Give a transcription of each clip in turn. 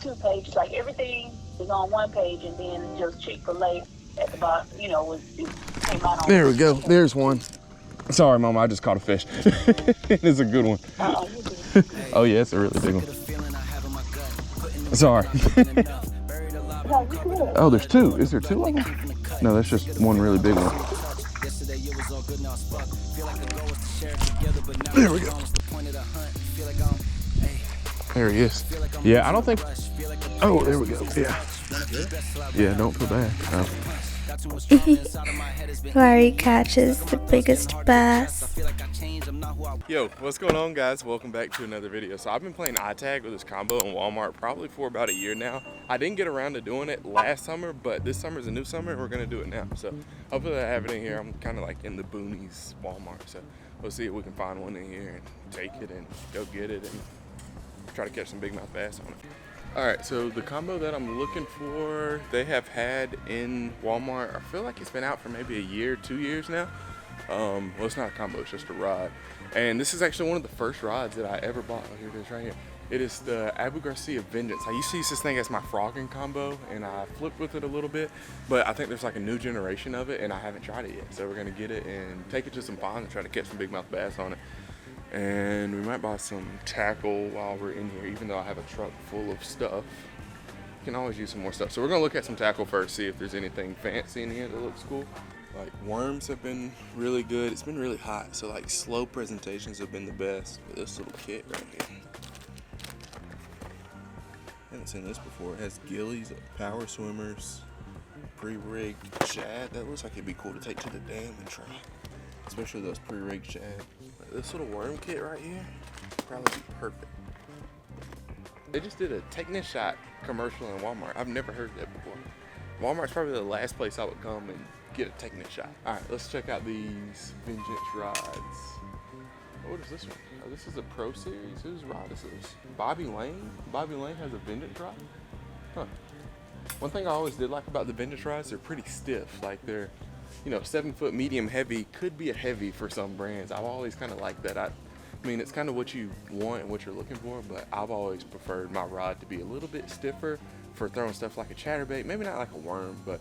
two pages. Like everything is on one page, and then just Chick-fil-A at the bottom. You know, it came out on. There we go. There's one. Sorry, Mama, I just caught a fish. It's a good one. Oh yeah, it's a really big one. Sorry. Oh, there's two. Is there two of them? No, that's just one really big one. There we go. There he is. Yeah, I don't think. Oh, there we go. Yeah. Yeah, don't feel bad. No. Larry catches the biggest bass. Yo, what's going on, guys? Welcome back to another video. So I've been playing iTag with this combo in Walmart probably for about a year now. I didn't get around to doing it last summer, but this summer's a new summer and we're gonna do it now. So hopefully I have it in here. I'm kind of like in the boonies Walmart, so we'll see if we can find one in here and take it and go get it and try to catch some big mouth bass on it. All right, so the combo that I'm looking for, they have had in Walmart, I feel like it's been out for maybe a year, 2 years now. Well, it's not a combo, it's just a rod. And this is actually one of the first rods that I ever bought. Oh, here it is right here. It is the Abu Garcia Vengeance. I used to use this thing as my frogging combo, and I flipped with it a little bit, but I think there's like a new generation of it, and I haven't tried it yet. So we're gonna get it and take it to some ponds and try to catch some big mouth bass on it. And we might buy some tackle while we're in here, even though I have a truck full of stuff. You can always use some more stuff. So we're gonna look at some tackle first, see if there's anything fancy in here that looks cool. Like worms have been really good. It's been really hot, so like slow presentations have been the best. With this little kit right here. I haven't seen this before. It has gillies, power swimmers, pre-rigged shad. That looks like it'd be cool to take to the dam and try. Especially those pre-rigged shad. This little worm kit right here would probably be perfect. They just did a Technic Shot commercial in Walmart. I've never heard that before. Walmart's probably the last place I would come and get a Technic Shot. All right, let's check out these Vengeance rods. Oh, what is this one? Oh, this is a Pro Series. Whose rod is this? Bobby Lane? Bobby Lane has a Vengeance rod? Huh. One thing I always did like about the Vengeance rods, they're pretty stiff. Like they're, you know, 7-foot medium heavy could be a heavy for some brands. I've always kind of liked that. I mean, it's kind of what you want and what you're looking for, but I've always preferred my rod to be a little bit stiffer for throwing stuff like a chatterbait. Maybe not like a worm, but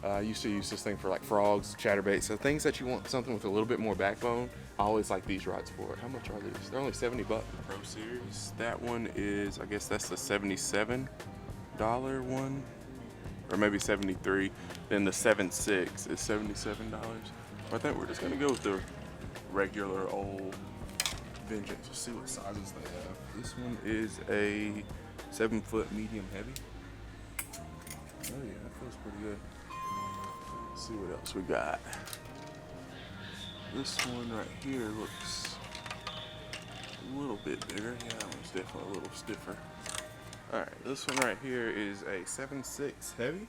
I used to use this thing for like frogs, chatterbaits, so things that you want something with a little bit more backbone. I always like these rods for it. How much are these? They're only 70 bucks. Pro Series. That one is, I guess that's the $77 one, or maybe 73. Then the 7.6 is $77. I think we're just gonna go with the regular old Vengeance. Let's see what sizes they have. This one is a 7-foot medium heavy. Oh yeah, that feels pretty good. Let's see what else we got. This one right here looks a little bit bigger. Yeah, that one's definitely a little stiffer. All right, this one right here is a 7.6 heavy.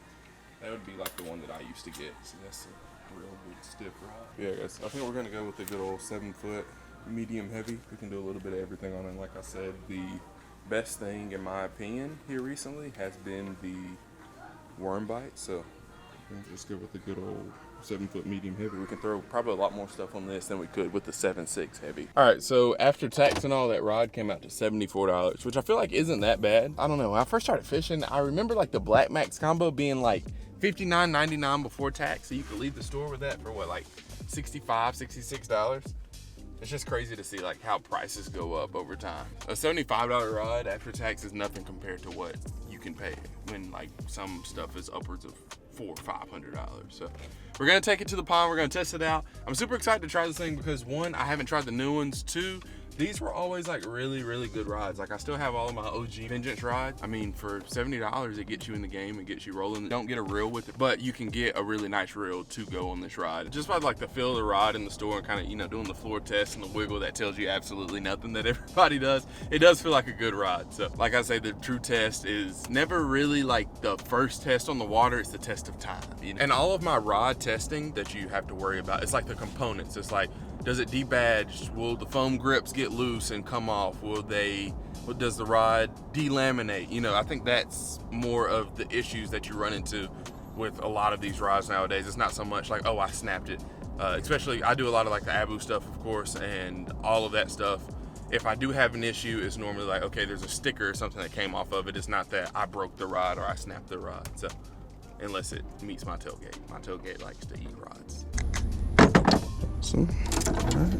That would be like the one that I used to get. So that's a real big stiff rod. Yeah, guys, I think we're gonna go with the good old 7-foot medium heavy. We can do a little bit of everything on it. Like I said, the best thing in my opinion here recently has been the worm bite. So let's go with the good old 7-foot medium heavy. We can throw probably a lot more stuff on this than we could with the 7.6 heavy. All right, so after tax and all, that rod came out to $74, which I feel like isn't that bad. I don't know, when I first started fishing, I remember like the Black Max combo being like $59.99 before tax, so you could leave the store with that for what, like $65, $66? It's just crazy to see like how prices go up over time. A $75 rod after tax is nothing compared to what you can pay when like some stuff is upwards of $400 or $500. So we're gonna take it to the pond, we're gonna test it out. I'm super excited to try this thing because one, I haven't tried the new ones. Two, these were always like really, really good rods. Like I still have all of my OG Vengeance rods. I mean, for $70, it gets you in the game and gets you rolling. Don't get a reel with it, but you can get a really nice reel to go on this rod. Just by like the feel of the rod in the store and kind of, you know, doing the floor test and the wiggle, that tells you absolutely nothing that everybody does. It does feel like a good rod. So like I say, the true test is never really like the first test on the water. It's the test of time, you know? And all of my rod testing that you have to worry about, it's like the components. It's like, does it debadge? Will the foam grips get loose and come off? Does the rod delaminate? You know, I think that's more of the issues that you run into with a lot of these rods nowadays. It's not so much like, oh, I snapped it. Especially, I do a lot of like the Abu stuff, of course, and all of that stuff If I do have an issue, it's normally like, okay, there's a sticker or something that came off of it. It's not that I broke the rod or I snapped the rod. So, unless it meets my tailgate. My tailgate likes to eat rods. So, all right.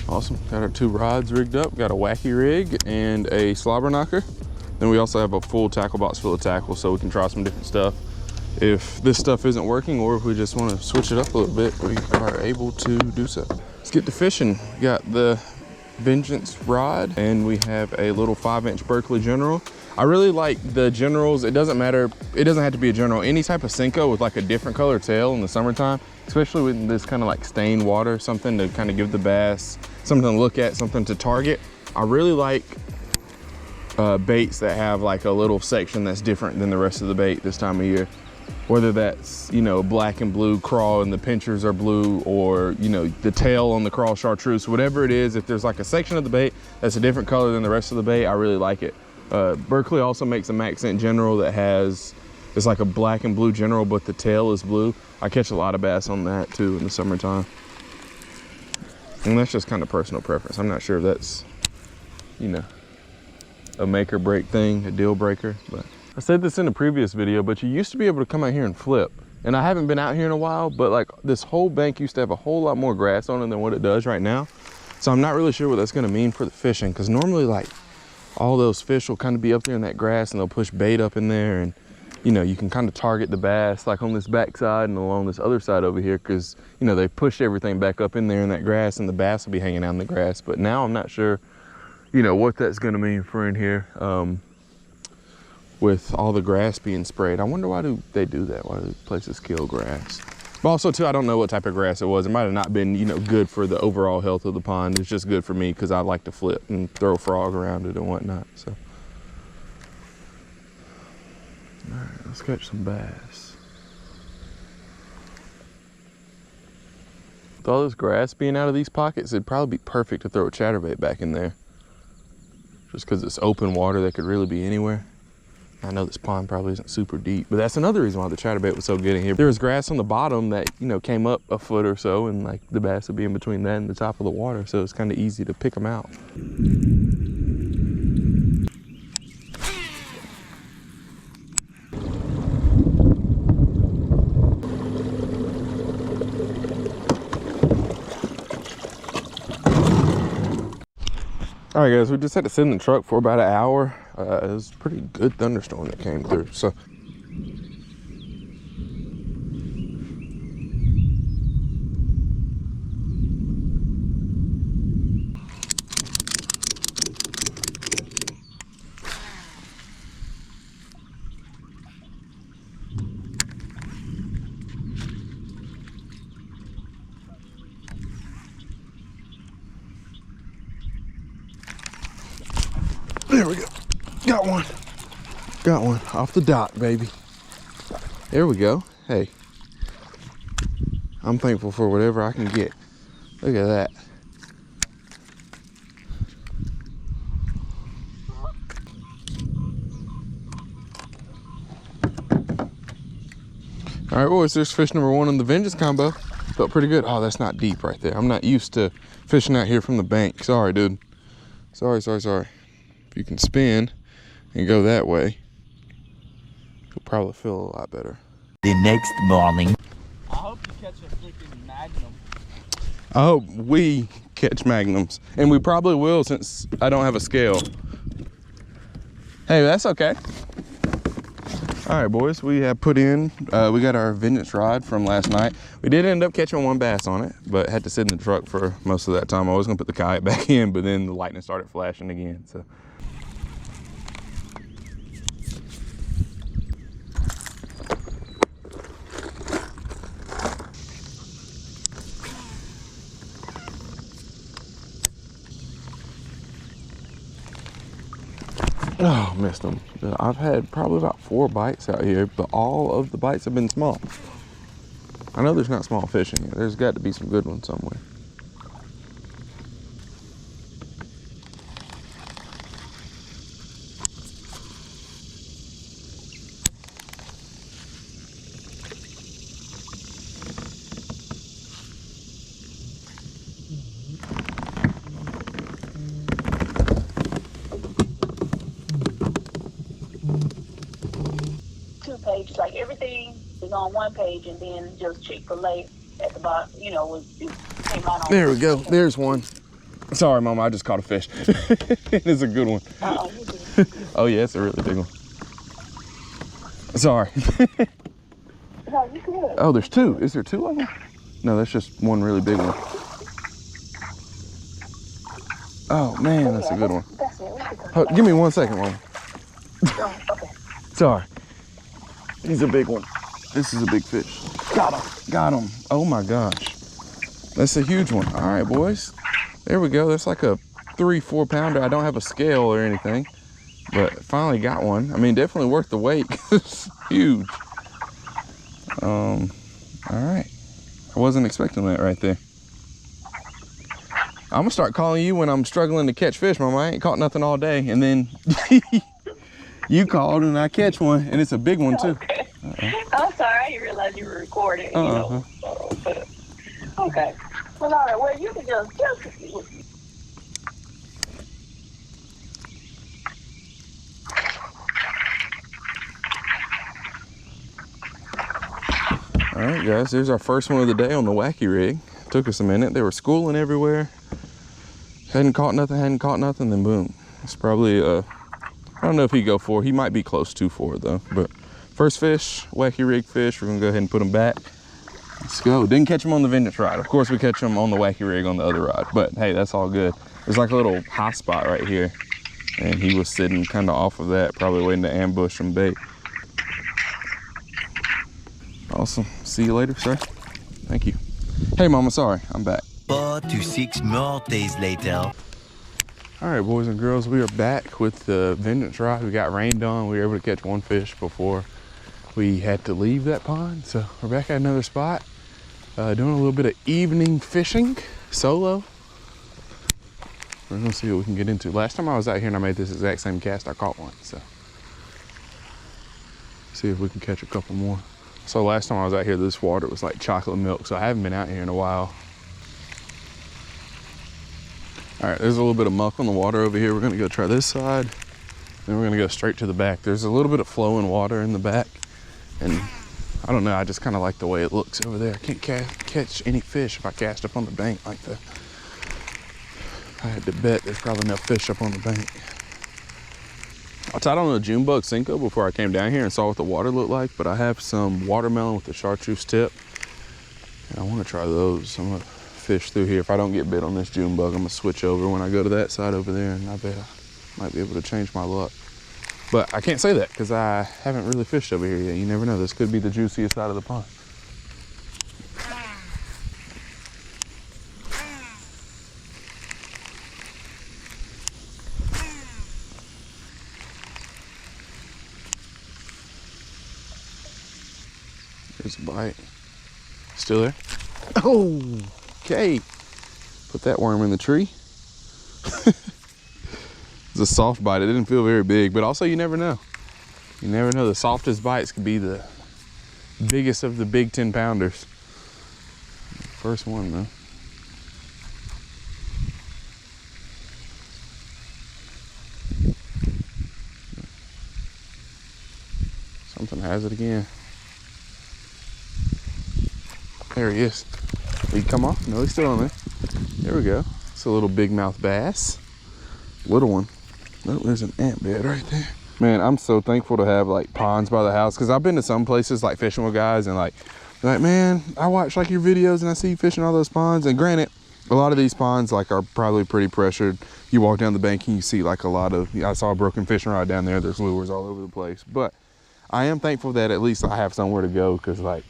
Awesome, got our 2 rods rigged up. Got a wacky rig and a slobber knocker. Then we also have a full tackle box full of tackle so we can try some different stuff. If this stuff isn't working or if we just want to switch it up a little bit, we are able to do so. Let's get to fishing. We got the Vengeance rod and we have a little 5-inch Berkeley General. I really like the Generals. It doesn't matter, it doesn't have to be a General. Any type of Senko with like a different color tail in the summertime, especially with this kind of like stained water, something to kind of give the bass something to look at, something to target. I really like baits that have like a little section that's different than the rest of the bait this time of year. Whether that's, you know, black and blue crawl and the pinchers are blue, or, you know, the tail on the crawl chartreuse, whatever it is, if there's like a section of the bait that's a different color than the rest of the bait, I really like it. Berkeley also makes a Maxent General that has, it's like a black and blue General, but the tail is blue. I catch a lot of bass on that too in the summertime. And that's just kind of personal preference. I'm not sure if that's, you know, a make or break thing, a deal breaker, but I said this in a previous video, but you used to be able to come out here and flip. And I haven't been out here in a while, but like this whole bank used to have a whole lot more grass on it than what it does right now. So I'm not really sure what that's gonna mean for the fishing, because normally like all those fish will kind of be up there in that grass and they'll push bait up in there, and you know, you can kind of target the bass like on this back side and along this other side over here, because you know, they pushed everything back up in there in that grass and the bass will be hanging out in the grass. But now I'm not sure, you know, what that's gonna mean for in here. With all the grass being sprayed. I wonder why do they do that? Why do places kill grass? But also too, I don't know what type of grass it was. It might have not been, you know, good for the overall health of the pond. It's just good for me because I like to flip and throw frog around it and whatnot. So, all right, let's catch some bass. With all this grass being out of these pockets, it'd probably be perfect to throw a chatterbait back in there. Just because it's open water that could really be anywhere. I know this pond probably isn't super deep, but that's another reason why the chatterbait was so good in here. There was grass on the bottom that, you know, came up a foot or so, and like the bass would be in between that and the top of the water, so it's kind of easy to pick them out. All right, guys, we just had to sit in the truck for about an hour. It was a pretty good thunderstorm that came through, so. There we go. Got one. Got one off the dock, baby. There we go. Hey, I'm thankful for whatever I can get. Look at that. All right, boys, there's fish number 1 in the Vengeance combo. Felt pretty good. Oh, that's not deep right there. I'm not used to fishing out here from the bank. Sorry, dude. Sorry. If you can spin and go that way, you'll probably feel a lot better. The next morning. I hope you catch a freaking magnum. I hope we catch magnums, and we probably will since I don't have a scale. Hey, that's okay. All right, boys, we have put in, we got our Vengeance rod from last night. We did end up catching 1 bass on it, but had to sit in the truck for most of that time. I was gonna put the kayak back in, but then the lightning started flashing again, so. Oh, missed them. I've had probably about 4 bites out here, but all of the bites have been small. I know there's not small fish in here. There's got to be some good ones somewhere. page. It's like everything is on one page, and then just Chick-fil-A at the bottom, you know, it came out on. There we go. There's one. Sorry, Mama, I just caught a fish. It's a good one. Oh, yeah, it's a really big one. Sorry. No, you good. Oh, there's two. Is there two of them? No, that's just one really big one. Oh, man, that's a good one. That's it. Oh, give me 1 second, Mama. Oh, okay. Sorry. He's a big one. This is a big fish. Got him. Got him. Oh, my gosh. That's a huge one. All right, boys. There we go. That's like a 3-4 pounder. I don't have a scale or anything, but finally got one. I mean, definitely worth the wait. It's huge. All right. I wasn't expecting that right there. I'm gonna start calling you when I'm struggling to catch fish, Mama. I ain't caught nothing all day, and then you called and I catch one, and it's a big one too. Okay. I'm sorry, I didn't realize you were recording. You know. Okay. Well, all right. Well, you can just. All right, guys. There's our first one of the day on the wacky rig. Took us a minute. They were schooling everywhere. Hadn't caught nothing, then boom. It's probably, I don't know if he'd go 4. He might be close to 4 though. But first fish, wacky rig fish. We're gonna go ahead and put him back. Let's go. Didn't catch him on the Vengeance rod. Of course we catch him on the wacky rig on the other rod, but hey, that's all good. There's like a little high spot right here, and he was sitting kind of off of that, probably waiting to ambush some bait. Awesome. See you later, sir. Thank you. Hey, Mama, sorry, I'm back. 4 to 6 more days later. All right, boys and girls, we are back with the Vengeance rod. We got rained on. We were able to catch one fish before we had to leave that pond. So we're back at another spot, doing a little bit of evening fishing, solo. We're gonna see what we can get into. Last time I was out here and I made this exact same cast, I caught one. So see if we can catch a couple more. So last time I was out here, this water was like chocolate milk, so I haven't been out here in a while. All right, there's a little bit of muck on the water over here. We're gonna go try this side, then we're gonna go straight to the back. There's a little bit of flowing water in the back, and I don't know, I just kind of like the way it looks over there. I can't catch any fish if I cast up on the bank like that. I had to bet there's probably enough fish up on the bank. I tied on a June bug Cinco before I came down here and saw what the water looked like, but I have some watermelon with the chartreuse tip, and I want to try those. I'm gonna fish through here. If I don't get bit on this June bug, I'm gonna switch over when I go to that side over there, and I bet I might be able to change my luck. But I can't say that because I haven't really fished over here yet. You never know, this could be the juiciest side of the pond. There's a bite. Still there? Oh, okay. Put that worm in the tree. It's a soft bite. It didn't feel very big, but also you never know. You never know. The softest bites could be the biggest of the big 10 pounders. First one though. Something has it again. There he is. Did he come off? No, he's still on there. There we go. It's a little big mouth bass. Little one. Oh, there's an ant bed right there. Man, I'm so thankful to have like ponds by the house, because I've been to some places like fishing with guys and like, they're like, man, I watch like your videos and I see you fishing all those ponds. And granted, a lot of these ponds like are probably pretty pressured. You walk down the bank and you see like a lot of, I saw a broken fishing rod down there. There's lures all over the place. But I am thankful that at least I have somewhere to go, because like,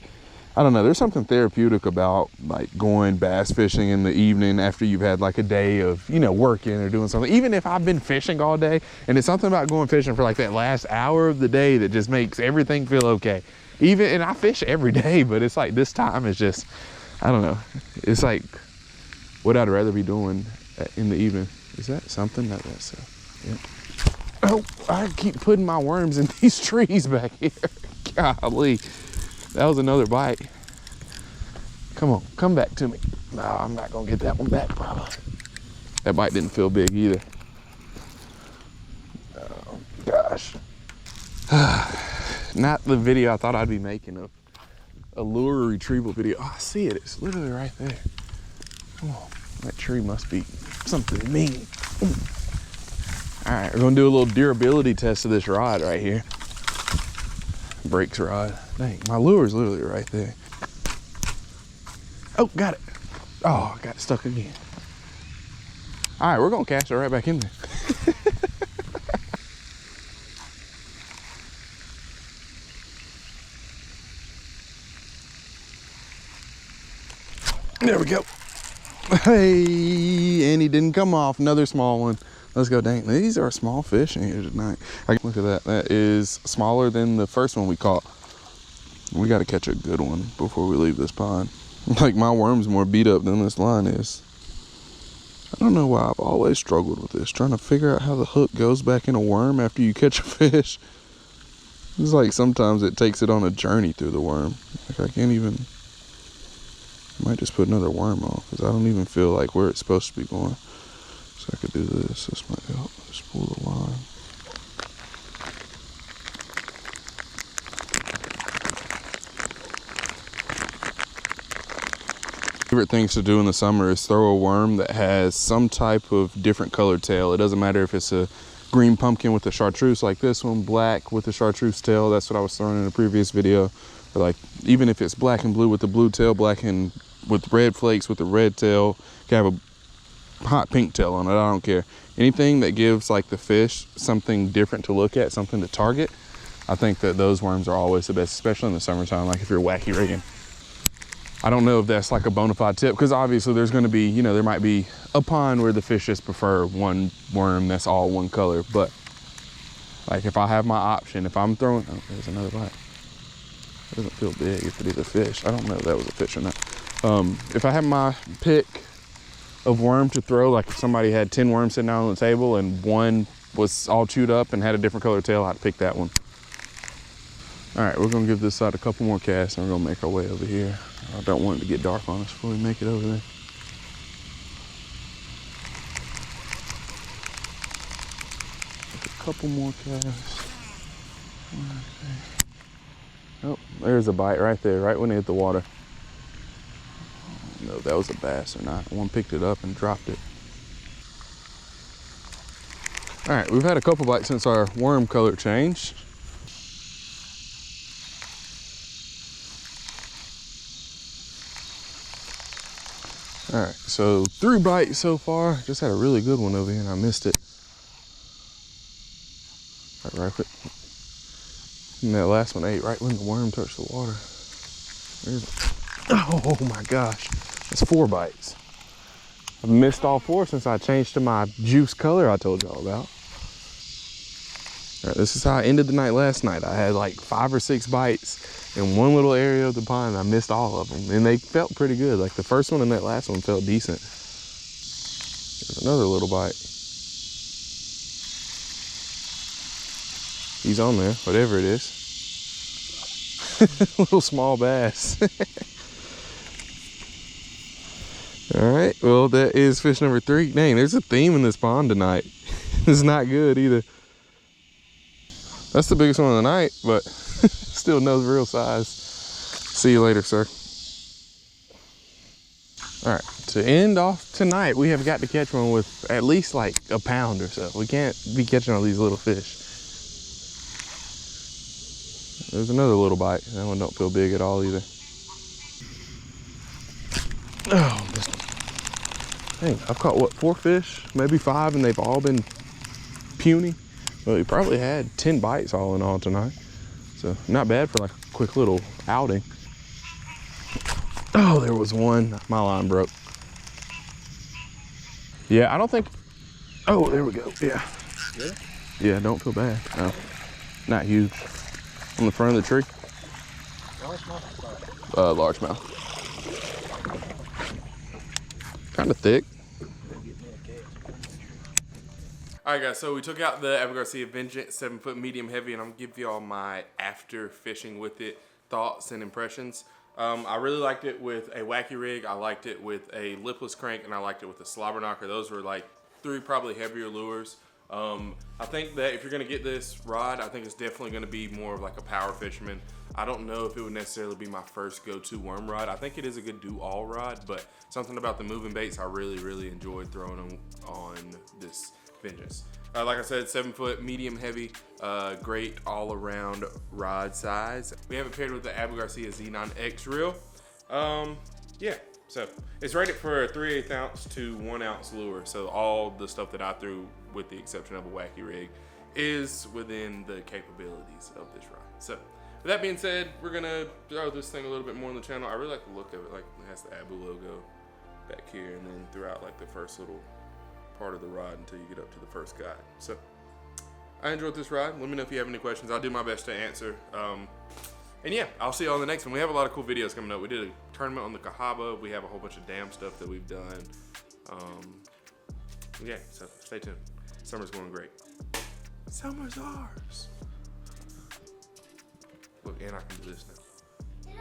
I don't know, there's something therapeutic about like going bass fishing in the evening after you've had like a day of, you know, working or doing something. Even if I've been fishing all day, and it's something about going fishing for like that last hour of the day that just makes everything feel okay. And I fish every day, but it's like this time is just, I don't know. It's like what I'd rather be doing in the evening. Is that something? No, that's, yeah. Oh, I keep putting my worms in these trees back here. Golly. That was another bite. Come on, come back to me. No, I'm not gonna get that one back probably. That bite didn't feel big either. Oh gosh. not the video I thought I'd be making of a lure retrieval video. Oh, I see it. It's literally right there. Oh, that tree must be something mean. All right, we're gonna do a little durability test of this rod right here. Brakes rod. Dang, my lure's literally right there. Oh, got it. Oh, got it stuck again. All right, we're gonna cast it right back in there. There we go. Hey, and he didn't come off. Another small one. Let's go. Dang, these are small fish in here tonight. Look at that. That is smaller than the first one we caught. We got to catch a good one before we leave this pond. Like, my worm's more beat up than this line is. I don't know why I've always struggled with this, trying to figure out how the hook goes back in a worm after you catch a fish. It's like sometimes it takes it on a journey through the worm. Like, I can't even... I might just put another worm on, because I don't even feel like where it's supposed to be going. So I could do this. This might help. Just pull the line. Favorite things to do in the summer is throw a worm that has some type of different colored tail. It doesn't matter if it's a green pumpkin with a chartreuse like this one, black with a chartreuse tail. That's what I was throwing in a previous video. Or like, even if it's black and blue with the blue tail, black and with red flakes with the red tail, you can have a hot pink tail on it. I don't care. Anything that gives like the fish something different to look at, something to target, I think that those worms are always the best, especially in the summertime, like if you're wacky rigging. I don't know if that's like a bona fide tip, because obviously there's going to be, you know, there might be a pond where the fish just prefer one worm that's all one color. But like, if I have my option, if I'm throwing, oh, there's another bite. It doesn't feel big if it is a fish. I don't know if that was a fish or not. If I have my pick of worm to throw, like if somebody had 10 worms sitting down on the table and one was all chewed up and had a different color tail, I'd pick that one. All right, we're gonna give this side a couple more casts and we're gonna make our way over here. I don't want it to get dark on us before we make it over there. Make a couple more casts. Oh, there's a bite right there, right when it hit the water. I don't know if that was a bass or not. One picked it up and dropped it. All right, we've had a couple bites since our worm color changed. All right, so 3 bites so far. Just had a really good one over here and I missed it. All right, and that last one ate right when the worm touched the water. There's it. Oh my gosh, that's 4 bites. I've missed all 4 since I changed to my juice color I told y'all about. All right, this is how I ended the night last night. I had like 5 or 6 bites in one little area of the pond. I missed all of them and they felt pretty good. Like the first one and that last one felt decent. There's another little bite. He's on there, whatever it is. Little small bass. All right, well, that is fish number 3. Dang, there's a theme in this pond tonight. It's not good either. That's the biggest one of the night, but still no real size. See you later, sir. All right, to end off tonight, we have got to catch one with at least like a pound or so. We can't be catching all these little fish. There's another little bite. That one don't feel big at all either. Oh, this one. Dang, I've caught what, 4 fish, maybe 5, and they've all been puny. Well, we probably had 10 bites all in all tonight. So not bad for like a quick little outing. Oh, there was one. My line broke. Yeah, I don't think, oh, there we go. Yeah. Really? Yeah, don't feel bad. No, not huge. On the front of the tree. Largemouth? Largemouth. Kind of thick. All right, guys, so we took out the Abu Garcia Vengeance 7-foot medium heavy, and I'm gonna give y'all my after fishing with it thoughts and impressions. I really liked it with a wacky rig. I liked it with a lipless crank, and I liked it with a slobber knocker. Those were like 3 probably heavier lures. I think that if you're gonna get this rod, I think it's definitely gonna be more of like a power fisherman. I don't know if it would necessarily be my first go-to worm rod. I think it is a good do-all rod, but something about the moving baits, I really enjoyed throwing them on this Vengeance. Like I said, 7 foot, medium heavy, great all-around rod size. We have it paired with the Abu Garcia Z9X reel. Yeah, so it's rated for a 3/8 ounce to 1 ounce lure. So all the stuff that I threw, with the exception of a wacky rig, is within the capabilities of this rod. So with that being said, we're gonna throw this thing a little bit more on the channel. I really like the look of it. Like, it has the Abu logo back here, and then throughout like the first little part of the rod until you get up to the first guide. So I enjoyed this rod. Let me know if you have any questions. I'll do my best to answer. And yeah, I'll see you on the next one. We have a lot of cool videos coming up. We did a tournament on the Cahaba. We have a whole bunch of dam stuff that we've done. Yeah, so stay tuned. Summer's going great. Summer's ours. Look, and I can do this now.